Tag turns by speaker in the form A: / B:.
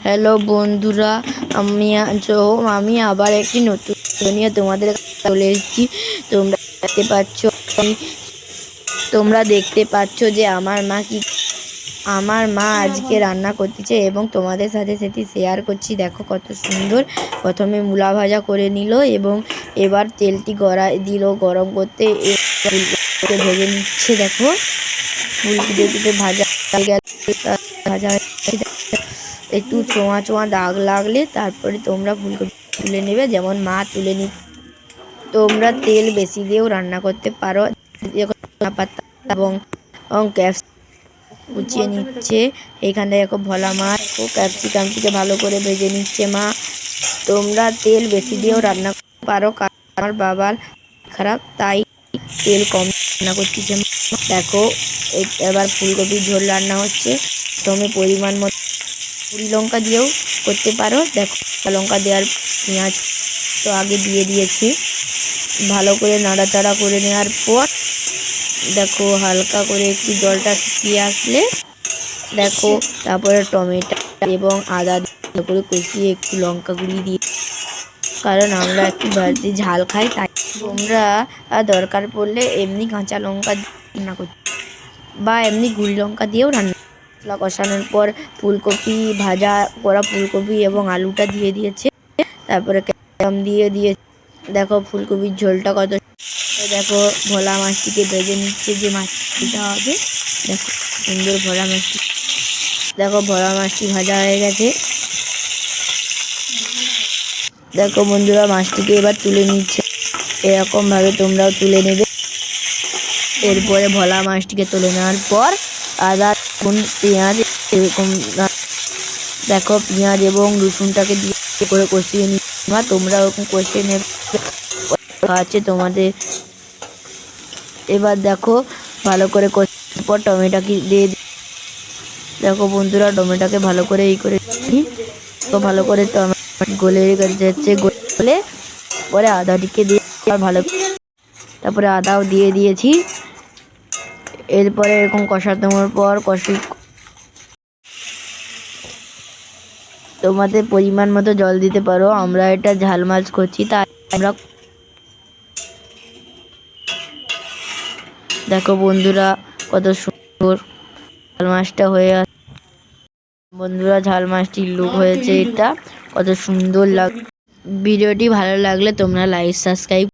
A: Hello বন্ধুরা, আমি আবার একটি নতুন ভিডিও নিয়ে তোমাদের কাছে চলে এসেছি। তোমরা দেখতে পাচ্ছ যে আমার মা আজকে রান্না করতেছে এবং তোমাদের সাথে সেটি শেয়ার করছি। দেখো কত সুন্দর। প্রথমে মূলা ভাজা করে নিল এবং এবার তেলটি দিল গরম করতে, ভেজে নিচ্ছে। দেখো ফুলকপিতে ভাজা ভাজা একটু ছোঁয়া ছোঁয়া দাগ লাগলে তারপরে তোমরা ফুলকপি তুলে নেবে, যেমন মা তুলে নি। তোমরা তেল বেশি দিয়েও রান্না করতে পারো। পাতা এবং কুচিয়ে নিচ্ছে। এখানে দেখো ভোলা মাছ ও ক্যাপসিকামটিকে ভালো করে ভেজে নিচ্ছে মা। তোমরা তেল বেশি দিয়েও রান্না করতে পারো, কারণ আমার বাবার খারাপ, তাই তেল কম রান্না করতেছে। দেখো এবার ফুলকপির ঝোল রান্না হচ্ছে। তুমি পরিমাণ মতো পুরি লঙ্কা দিয়েও করতে পারো। দেখো লঙ্কা দেওয়ার পেঁয়াজ তো আগে দিয়ে দিয়েছি। ভালো করে নাড়াচাড়া করে নেওয়ার পর দেখো হালকা করে একটু জলটা শুকিয়ে আসলে দেখো তারপরে টমেটো এবং আদা দিয়ে করে কষিয়ে একটু লঙ্কা গুঁড়ি দিয়ে, কারণ আমরা একটু বাড়তি ঝাল খাই, তাই তোমরা দরকার পড়লে এমনি কাঁচা লঙ্কা রান্না করতে বা এমনি গুঁড়ি লঙ্কা দিয়েও রান্না। মশলা কষানোর পর ভাজা করা ফুলকপি এবং আলুটা দিয়ে দিয়েছে, তারপরে ক্যাপসিকাম দিয়ে দেখো ফুলকপির ঝোলটা কত। দেখো ভোলা মাছটিকে ভেজে নিচ্ছে, যে মাছটা হবে। দেখো সুন্দর ভোলা মাছটি ভাজা হয়ে গেছে। দেখো বন্ধুরা মাছটিকে এবার তুলে নিচ্ছে। এরকম ভাবে তোমরাও তুলে নেবে। এরপরে ভোলা মাছটিকে তুলে নেওয়ার পর আদা পেঁয়াজ এরকম দেখো পেঁয়াজ এবং রসুনটাকে দিয়ে করে কষিয়ে নিবা। তোমরা ওরকম কষিয়ে নেবে আছে তোমাদের। এবার দেখো ভালো করে কষানোর পর টমেটোকে দিয়ে দেখো বন্ধুরা টমেটোকে ভালো করে তো ভালো করে টমেটো গলে যাচ্ছে। গলে পরে আদাটিকে দিয়ে ভালো, তারপরে আদাও দিয়ে দিয়েছি। এরপরে এরকম কষানোর পর তোমাদের পরিমাণ মতো জল দিতে পারো। আমরা এটা ঝাল মাছ করছি, তাই আমরা দেখো বন্ধুরা কত সুন্দর ঝাল মাছটা হয়ে আসে। বন্ধুরা ঝাল মাছটির লুক হয়েছে, এটা কত সুন্দর লাগে। ভিডিওটি ভালো লাগলে তোমরা লাইক সাবস্ক্রাইব